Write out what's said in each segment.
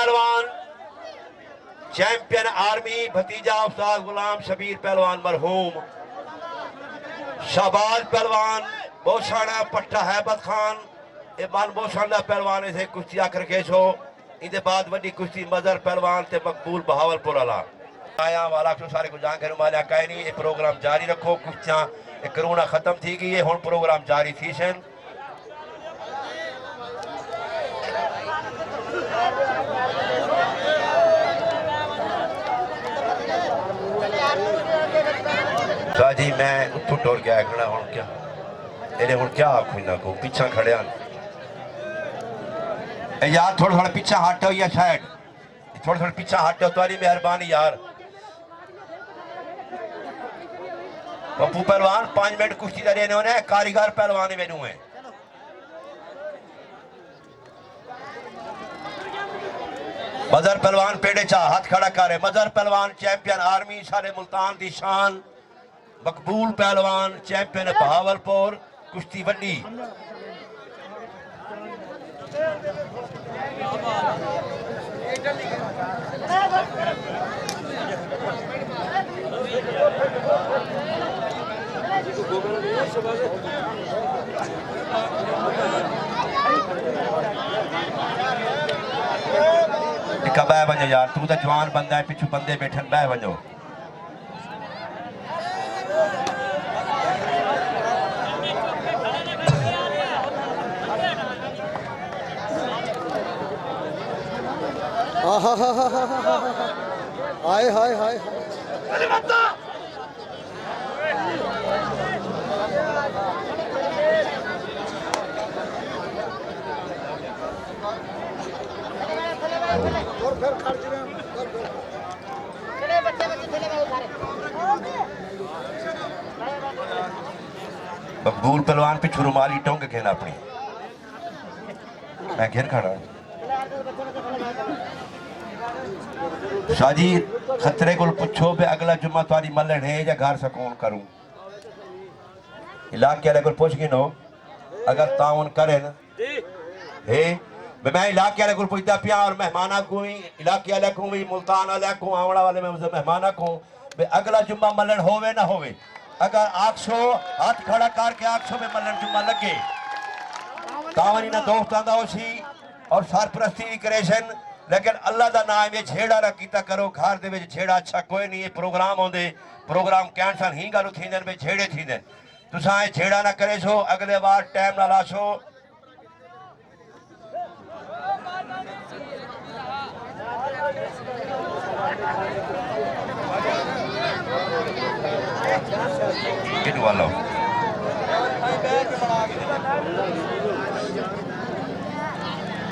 पहलवान champion army भतीजा उस्ताद गुलाम शबीर पहलवान मरहूम। शाहबाज पहलवान बोशाना पट्टा हैबत खान इबान बोशाना पहलवान इसे कुश्ती आकर के छो। इनके बाद वड्डी कुश्ती मजहर पहलवान ते मकबूल बहावलपुर वाला आया वाला तो सारे को जानकारी मालिया कहीं नहीं। ये प्रोग्राम जारी रखो। कुश्तियां कोरोना खत्म थी गई है, हुण प्रोग्राम जारी थी सन। जी मैं उतो टुर गया खड़ा हूं क्या इन्हें हूं क्या आखू ना को पीछा खड़े यार थोड़ा थोड़ा पीछा हटो या शायद थोड़ा थोड़ा पीछा हटो तुम्हारी मेहरबानी यार। पप्पू पहलवान 5 मिनट कुश्ती का देने होने कारीगर पहलवान मेनू है। मजहर पहलवान पेड़े चा हाथ खड़ा करे। मजहर पहलवान चैंपियन आर्मी सारे मुल्तान दी शान। मकबूल पहलवान चैंपियन बहावलपुर कुश्ती वड्डी। बह वजो यार तू तो जवान बंदा है पिछू बंदे बैठन बह वजो। हाय हाय हाय मकबूल पहलवान पिछू रुमाली टोंग के ना अपनी मैं घेर खड़ा शाजी खतरे को पुछो बे अगला जुम्मा तुम्हारी मलन है या घर सकून करूं। इलाके वाले को पूछ के नो अगर ताउन करे ना हे मैं इलाके वाले को पूछता पिया और मेहमाना को भी इलाके वाले को भी मुल्तान वाले को आवड़ा वाले में मेहमाना को बे अगला जुम्मा मलन होवे ना होवे अगर 800 हाथ खड़ा करके 800 में मलन जुम्मा लगे तावनी ना दोस्त आंदा होसी और सरप्रस्ती भी करेशन। लेकिन अल्लाह का नाम में छेड़ा ना कीता करो। घर दे विच छेड़ा अच्छा कोई नहीं। प्रोग्राम आउंदे प्रोग्राम कैंसल ही गल थींदे बे छेड़े थींदे तुसां छेड़ा ना करे सो अगले बार टाइम ना लाशो। किनु वालो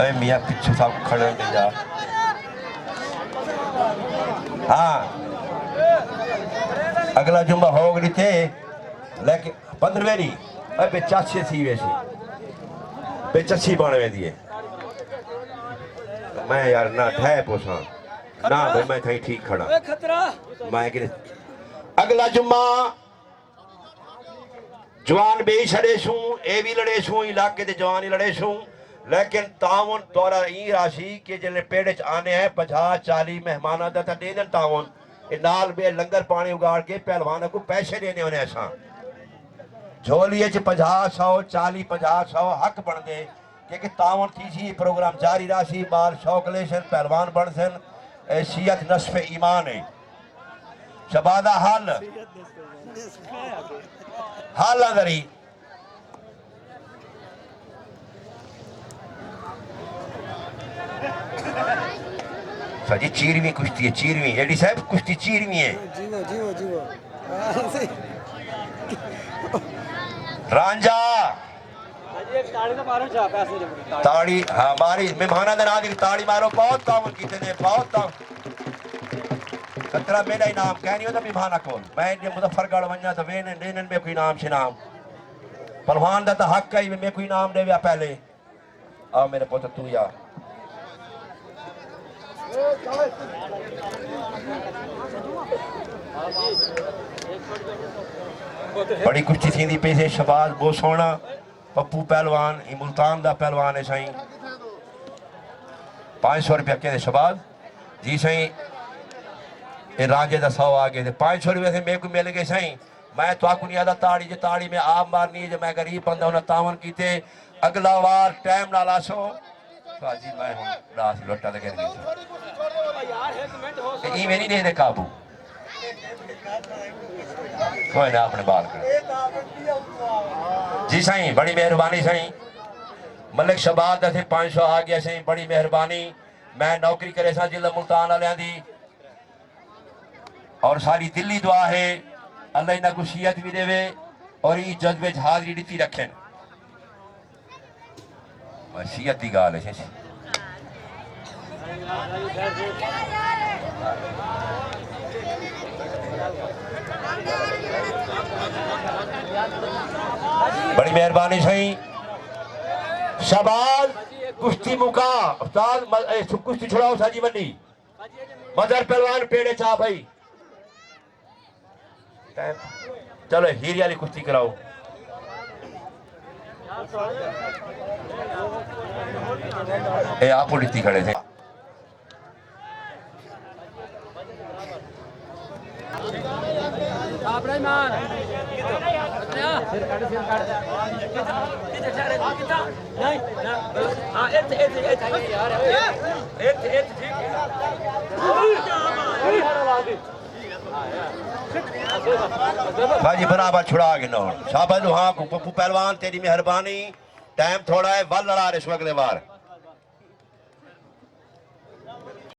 अरे मियाँ पिछू साहब खड़े नहीं जा। हाँ अगला जुम्मा हो गई थे लेकिन 15वें नहीं अरे 85 थी वैसी 85 बन दी है। मैं यार ना ठह पोसा ना भाई मैं थी ठीक खड़ा मैं कि अगला जुम्मा जवान बे छड़े छू ए भी लड़े छू इलाके के जवान ही लड़े छू। लेकिन तावन द्वारा ई राशि के जिले पेड़ च आने हैं 50-40 मेहमान का दे देन तावन नाल बे लंगर पानी उगाड़ के पहलवान को पैसे देने होने असा झोलिए च 50-100 हक बन दे क्योंकि तावन थी सी प्रोग्राम जारी राशि बाल शौक लेसन पहलवान बन सन सीयत नस्फ ईमान है। शबादा हाल हाल अंदरी जी 4वीं कुश्ती है 4वीं एडी साहब कुश्ती 4वीं है। जीवो जीवो जीवो रांझा ताड़ी तो मारो जा पैसे दे ताड़ी हाँ मारी मेहमाना दे नाल ताड़ी मारो बहुत तावन कीते ने बहुत तावन खतरा मेरा इनाम कहनी होता मेहमाना को मैं जे मुजफ्फरगढ़ वन्या तो वेन देनन में कोई नाम शनाम पहलवान दा तो हक है में कोई नाम देवे पहले आ मेरे पुत्र तू यार बड़ी कुश्ती थी पे से शबाज बहुत सोना पप्पू पहलवान मुल्तान दा पहलवान है साईं 500 रुपया के शबाज जी सही ये राजे का 100 आ गए थे 500 रुपये से मेरे को मिल गए सही मैं तो नहीं आता ताड़ी जो ताड़ी में आप मारनी जो मैं गरीब बंदा उन्हें तावन किते अगला वार टाइम ना लाशो जी मैं हूं रास लोटा लगे नहीं ई मेरी नहीं दे काबू कोई ना अपने बाल कर जी सही बड़ी मेहरबानी सही मलिक शबाद थे 500 आ गया सही बड़ी मेहरबानी मैं नौकरी करे सा जिला मुल्तान वाले दी और सारी दिल्ली दुआ है अल्लाह इन्हें खुशियत भी देवे और ये जज्बे हाजरी दी रखें वसीयत की गाल है बड़ी मेहरबानी सही शबाज कुश्ती मुका उस्ताद कुश्ती छुड़ाओ साजी बनी मदर पहलवान पेड़े चाह भाई चलो हीरी वाली कुश्ती कराओ ए आप लिखती खड़े थे भाजी बराबर छुड़ा के नौ शाबाश हाँ पप्पू पहलवान तेरी मेहरबानी टाइम थोड़ा है वल लड़ा रहे इस वक्त बार